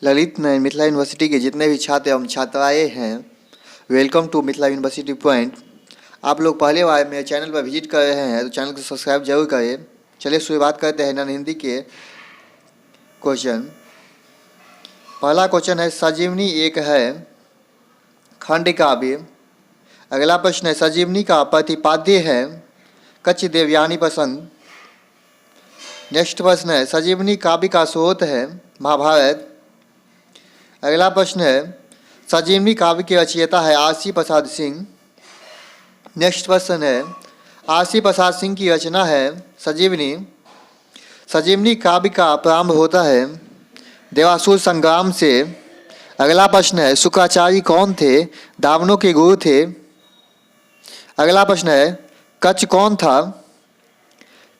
Lalit Narayan Mithila university के जितने भी छात्र एवं छात्राएँ हैं, welcome to Mithila university point. आप लोग पहले बार मेरे चैनल पर विजिट कर रहे हैं तो चैनल को सब्सक्राइब जरूर करें। चलिए शुरुआत करते हैं नन हिंदी के क्वेश्चन। पहला क्वेश्चन है संजीवनी एक है खंड काव्य। अगला प्रश्न है संजीवनी का प्रतिपाद्य है कच्छ देवयानी प्रसंग। नेक्स्ट प्रश्न है संजीवनी काव्य का स्रोत है महाभारत। अगला प्रश्न है संजीवनी काव्य के रचयिता है आरसी प्रसाद सिंह। नेक्स्ट प्रश्न है आरसी प्रसाद सिंह की रचना है संजीवनी। संजीवनी काव्य का प्रारंभ होता है देवासुर संग्राम से। अगला प्रश्न है शुक्राचार्य कौन थे? दावनों के गुरु थे। अगला प्रश्न है कच्छ कौन था?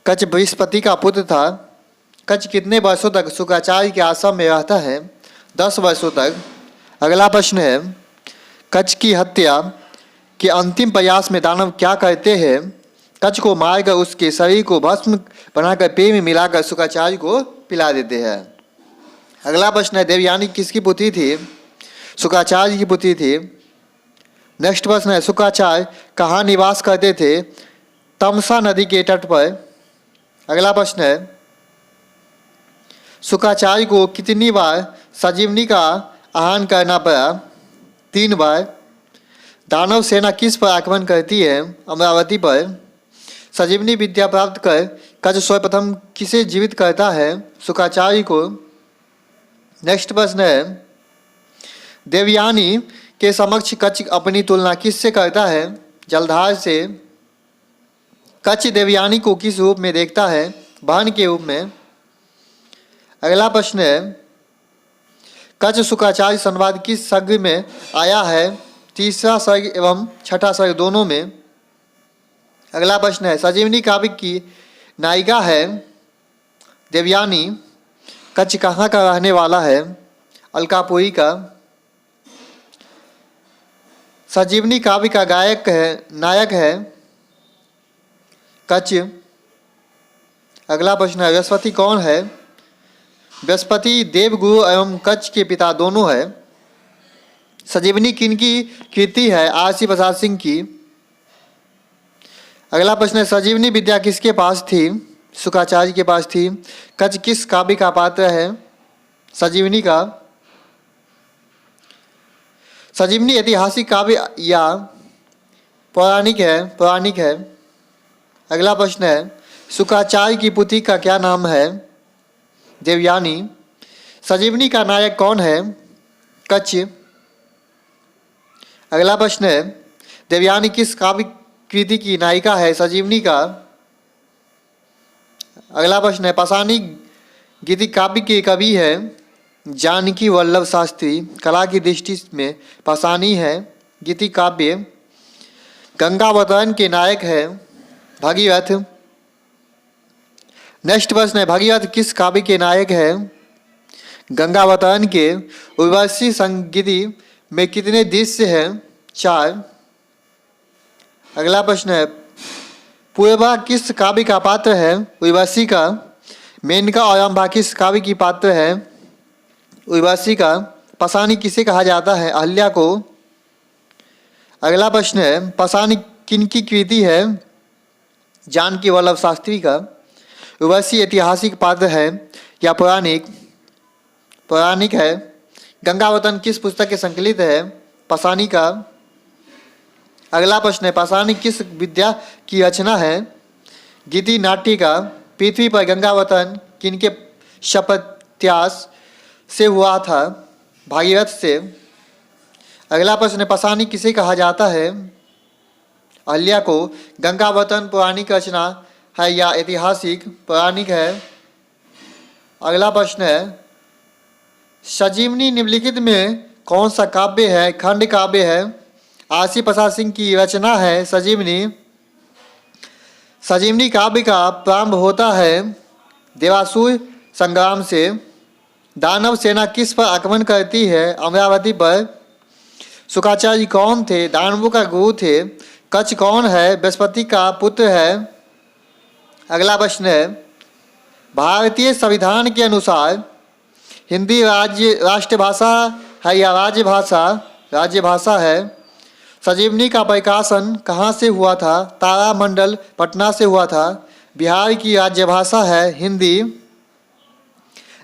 कच्छ बृहस्पति का पुत्र था। कच्छ कितने वर्षों तक शुक्राचार्य के आश्रम में रहता है? 10 वर्षों तक। अगला प्रश्न है कच्छ की हत्या के अंतिम प्रयास में दानव क्या करते हैं? कच्छ को मारकर उसके शरीर को भस्म बनाकर पेय में मिलाकर शुक्राचार्य को पिला देते हैं। अगला प्रश्न है देवयानी किसकी पुत्री थी? शुक्राचार्य की पुत्री थी। नेक्स्ट प्रश्न है शुक्राचार्य कहाँ निवास करते थे? तमसा नदी के तट पर। अगला प्रश्न है शुक्राचार्य को कितनी बार संजीवनी का आह्वान करना पड़ा? 3 बार। दानव सेना किस पर आक्रमण करती है? अमरावती पर। संजीवनी विद्या प्राप्त कर कच्छ सर्वप्रथम किसे जीवित करता है? शुक्राचार्य को। नेक्स्ट प्रश्न है देवयानी के समक्ष कच्छ अपनी तुलना किससे करता है? जलधार से। कच्छ देवयानी को किस रूप में देखता है? बहन के रूप में। अगला प्रश्न है कच्छ शुक्राचार्य संवाद किस सर्ग में आया है? 3रा सर्ग एवं 6ठा सर्ग दोनों में। अगला प्रश्न है संजीवनी काव्य की नायिका है देवयानी। कच्छ कहाँ का रहने वाला है? अलकापुरी का। संजीवनी काव्य का नायक है कच्छ। अगला प्रश्न है बृहस्पति कौन है? बृहस्पति देवगुरु एवं कच्छ के पिता दोनों है। संजीवनी किनकी कृति है? आरसी प्रसाद सिंह की। अगला प्रश्न है संजीवनी विद्या किसके पास थी? शुक्राचार्य के पास थी। कच्छ किस काव्य का पात्र है? संजीवनी का। संजीवनी ऐतिहासिक काव्य या पौराणिक है? पौराणिक है। अगला प्रश्न है शुक्राचार्य की पुत्री का क्या नाम है? देवयानी। संजीवनी का नायक कौन है? कच्छ। अगला प्रश्न है देवयानी किस काव्य कृति की नायिका है? संजीवनी का। अगला प्रश्न है पाषाणी गीति काव्य के कवि है जानकी वल्लभ शास्त्री। कला की दृष्टि में पाषाणी है गीति काव्य। गंगावतरण के नायक है भगीरथ। नेक्स्ट प्रश्न है भगीरथ किस काव्य के नायक है? गंगावतरण के। उर्वशी संगीति में कितने दृश्य हैं? 4। अगला प्रश्न है पूर्वा किस काव्य का पात्र है? उर्वशी का। मेनका और अम्बा किस काव्य की पात्र है? उर्वशी का। पाषाणी किसे कहा जाता है? अहल्या को। अगला प्रश्न है पाषाणी किनकी कृति है? जानकी वल्लभ शास्त्री का। उर्वशी ऐतिहासिक पात्र है या पौराणिक? पौराणिक है। गंगावतरण किस पुस्तक के संकलित है? पाषाणी का। अगला प्रश्न है पाषाणी किस विद्या की रचना है? गीति नाट्य का। पृथ्वी पर गंगावतरण किनके शपथ्यास से हुआ था? भागीरथ से। अगला प्रश्न है पाषाणी किसे कहा जाता है? अहल्या को। गंगावतरण पौराणिक रचना है या ऐतिहासिक? पौराणिक है। अगला प्रश्न है संजीवनी निम्नलिखित में कौन सा काव्य है? खंड काव्य है। आरसी प्रसाद सिंह की रचना है संजीवनी। संजीवनी काव्य का प्रारंभ होता है देवासुर संग्राम से। दानव सेना किस पर आक्रमण करती है? अमरावती पर। शुक्राचार्य कौन थे? दानवों का गुरु थे। कच्छ कौन है? बृहस्पति का पुत्र है। अगला प्रश्न है भारतीय संविधान के अनुसार हिंदी राष्ट्रभाषा है या राज्य भाषा है। संजीवनी का प्रकाशन कहाँ से हुआ था? तारामंडल पटना से हुआ था। बिहार की राज्य भाषा है हिंदी।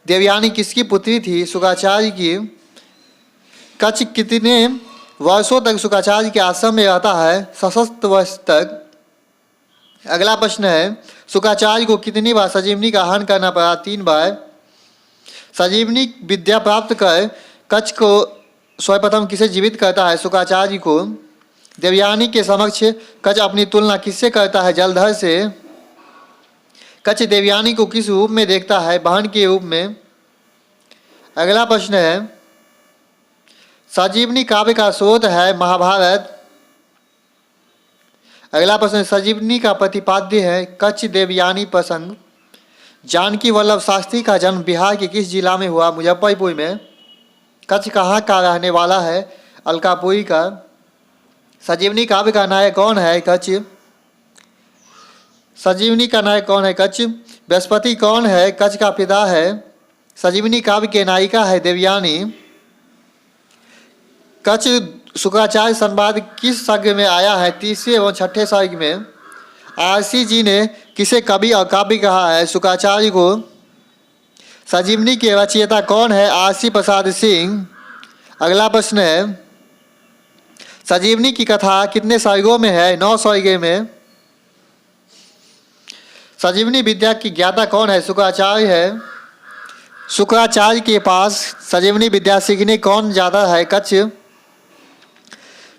देवयानी किसकी पुत्री थी? शुक्राचार्य की। कच्छ कितने वर्षों तक शुक्राचार्य के आश्रम में रहता है? 67 वर्ष तक। अगला प्रश्न है, शुक्राचार्य को कितनी बार संजीवनी का हरण करना पड़ा? 3 बार। संजीवनी विद्या प्राप्त कर कच्छ को सर्वप्रथम किसे जीवित करता है? शुक्राचार्य को। देवयानी के समक्ष कच्छ अपनी तुलना किससे करता है? जलधर से। कच्छ देवयानी को किस रूप में देखता है? बहन के रूप में। अगला प्रश्न है, संजीवनी काव्य का स्रोत है महाभारत। अगला प्रश्न, संजीवनी का प्रतिपाद्य है कच्छ देवयानी प्रसंग। जानकी वल्लभ शास्त्री का जन्म बिहार के किस जिला में हुआ? मुजफ्फरपुर में। कच्छ कहाँ का रहने वाला है? अलकापुरी का। संजीवनी काव्य का नायक कौन है? कच्छ। संजीवनी का नायक कौन है? कच्छ। बृहस्पति कौन है? कच्छ का पिता है। संजीवनी काव्य के नायिका है देवयानी। कच्छ शुक्राचार्य संवाद किस सर्ग में आया है? 3 एवं 6 सर्ग में। आरसी जी ने किसे कवि और काव्य कहा है? शुक्राचार्य को। संजीवनी के रचयिता कौन है? आरसी प्रसाद सिंह। अगला प्रश्न है, संजीवनी की कथा कितने सर्गों में है? 9 सर्गों में। संजीवनी विद्या की ज्ञाता कौन है? शुक्राचार्य है। शुक्राचार्य के पास संजीवनी विद्या सीखने कौन जाता है? कच्छ।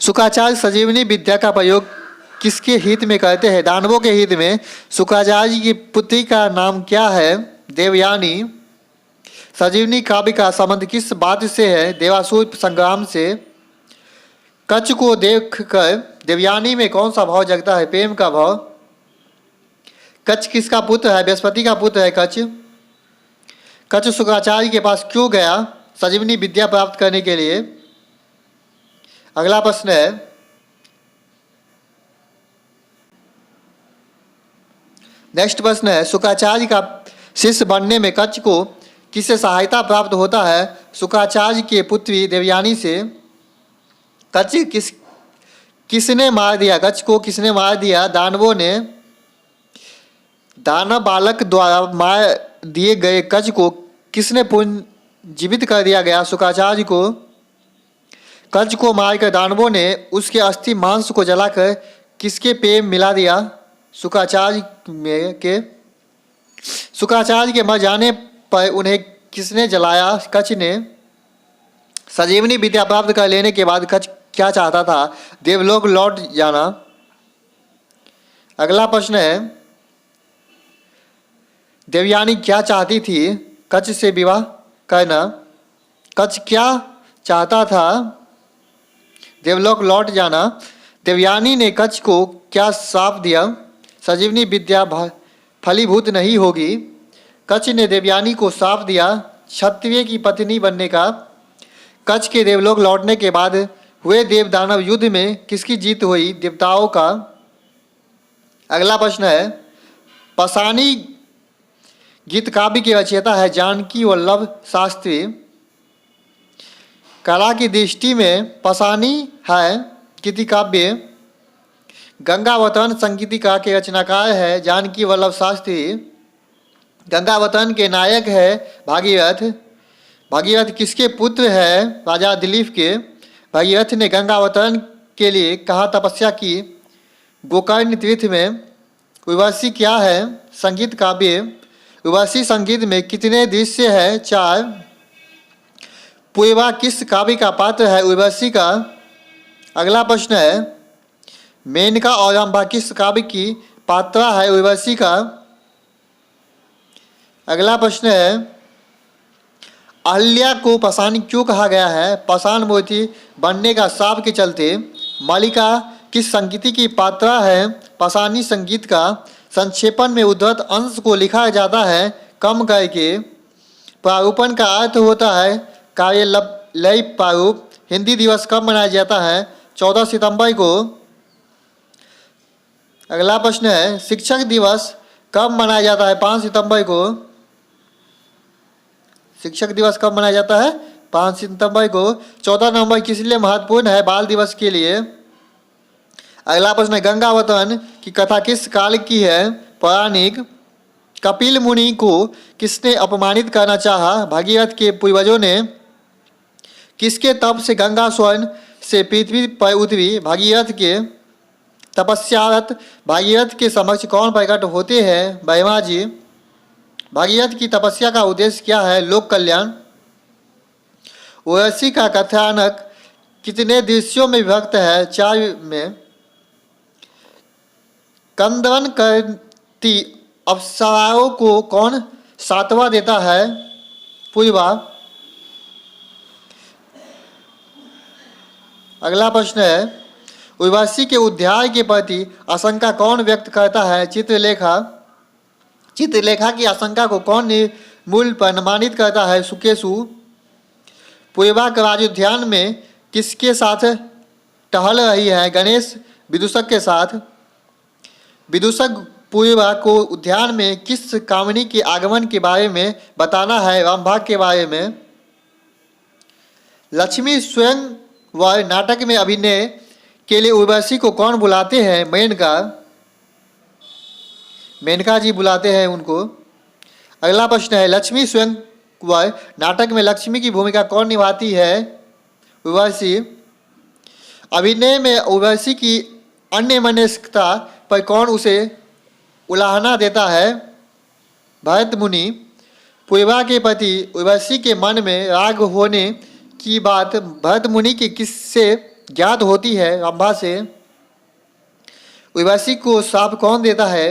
शुक्राचार्य संजीवनी विद्या का प्रयोग किसके हित में करते हैं? दानवों के हित में। शुक्राचार्य की पुत्री का नाम क्या है? देवयानी। संजीवनी काव्य का संबंध किस बात से है? देवासुर संग्राम से। कच्छ को देखकर देवयानी में कौन सा भाव जगता है? प्रेम का भाव। कच्छ किसका पुत्र है? बृहस्पति का पुत्र है कच्छ। कच्छ शुक्राचार्य के पास क्यों गया? संजीवनी विद्या प्राप्त करने के लिए। अगला प्रश्न है, नेक्स्ट प्रश्न है, शुक्राचार्य का शिष्य बनने में कच्छ को किससे सहायता प्राप्त होता है? शुक्राचार्य के पुत्री देवयानी से। कच्छ किसने मार दिया? कच्छ को किसने मार दिया? दानवों ने। दानव बालक द्वारा मार दिए गए कच्छ को किसने पुनर्जीवित कर दिया गया? शुक्राचार्य को। कच्छ को मारकर दानवों ने उसके अस्थि मांस को जलाकर किसके पेट में मिला दिया? शुक्राचार्य के। शुक्राचार्य के मर जाने पर उन्हें किसने जलाया? कच्छ ने। संजीवनी विद्या प्राप्त कर लेने के बाद कच्छ क्या चाहता था? देवलोक लौट जाना। अगला प्रश्न है, देवयानी क्या चाहती थी? कच्छ से विवाह करना। कच्छ क्या चाहता था? देवलोक लौट जाना। देवयानी ने कच्छ को क्या श्राप दिया? संजीवनी विद्या फलीभूत नहीं होगी। कच्छ ने देवयानी को श्राप दिया क्षत्रिय की पत्नी बनने का। कच्छ के देवलोक लौटने के बाद हुए देव दानव युद्ध में किसकी जीत हुई? देवताओं का। अगला प्रश्न है, पाषाणी गीत काव्य की रचयिता है जानकी वल्लभ शास्त्री। कला की दृष्टि में पाषाणी है गीति काव्य। गंगावतरण संगीतिका के रचनाकार है जानकी वल्लभ शास्त्री। गंगावतरण के नायक है भागीरथ। भागीरथ किसके पुत्र है? राजा दिलीप के। भागीरथ ने गंगावतरण के लिए कहाँ तपस्या की? गोकर्ण तीर्थ में। उर्वशी क्या है? संगीत काव्य। उर्वशी संगीत में कितने दृश्य है? 4। पूर्वा किस काव्य का पात्र है? उर्वशी का। अगला प्रश्न है, मेनका और रंभा किस काव्य की पात्रा है? उर्वशी का। अगला प्रश्न है, अहल्या को पाषाणी क्यों कहा गया है? पाषाण मूर्ति बनने का श्राप के चलते। मालिका किस संगीति की पात्रा है? पाषाणी संगीत का। संक्षेपण में उद्धृत अंश को लिखा जाता है कम करके। प्रारूपण का अर्थ होता है कार्य लय प्रारूप। हिंदी दिवस कब मनाया जाता है? 14 सितंबर को। अगला प्रश्न है, शिक्षक दिवस कब मनाया जाता है? 5 सितंबर को। शिक्षक दिवस कब मनाया जाता है? 5 सितंबर को। 14 नवंबर किस लिए महत्वपूर्ण है? बाल दिवस के लिए। अगला प्रश्न है, गंगावतरण की कथा किस काल की है? पौराणिक। कपिल मुनि को किसने अपमानित करना चाहा? भागीरथ के पूर्वजों ने। किसके तप से गंगा स्वर्ण से पृथ्वी पर उतरी? भागीरथ के। तपस्यारत भागीरथ के समक्ष कौन प्रकट होते हैं? ब्रह्मा जी। भागीरथ की तपस्या का उद्देश्य क्या है? लोक कल्याण। ओवैसी का कथानक कितने दृश्यों में विभक्त है? 4 में। कंदन करती अप्सराओं को कौन सातवा देता है? पूर्वा। अगला प्रश्न है, उर्वशी के उद्धार के प्रति आशंका कौन व्यक्त करता है? चित्रलेखा। चित्रलेखा की आशंका को कौन निर्मूल पर अनुमानित करता है? सुकेशु। पूर्वा के राजोद्यान में किसके साथ टहल रही है? गणेश विदूषक के साथ। विदूषक पूर्वा को उद्यान में किस कामिनी के आगमन के बारे में बताना है? रामभाग के बारे में। लक्ष्मी स्वयंवर नाटक में अभिनय के लिए उर्वशी को कौन बुलाते हैं? मेनका। मेनका जी बुलाते हैं उनको। अगला प्रश्न है, लक्ष्मी स्वयंवर नाटक में लक्ष्मी की भूमिका कौन निभाती है? उर्वशी। अभिनय में उर्वशी की अन्यमनस्कता पर कौन उसे उलाहना देता है? भरत मुनि। पूर्वा के प्रति उर्वशी के मन में राग होने की बात भरत मुनि के किससे ज्ञात होती है? रंभा से। उर्वशी को शाप कौन देता है?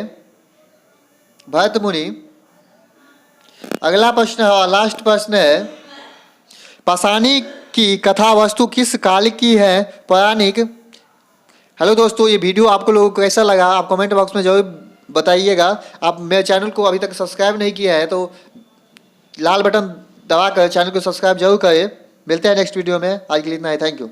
भरत मुनि। अगला प्रश्न है, लास्ट प्रश्न है, पाषाणी की कथा वस्तु किस काल की है? पौराणिक। हेलो दोस्तों, ये वीडियो आपको लोगों को कैसा लगा आप कमेंट बॉक्स में जरूर बताइएगा। आप मेरे चैनल को अभी तक सब्सक्राइब नहीं किया है तो लाल बटन दबाकर चैनल को सब्सक्राइब जरूर करें। मिलते हैं नेक्स्ट वीडियो में। आज के लिए इतना ही। Thank you.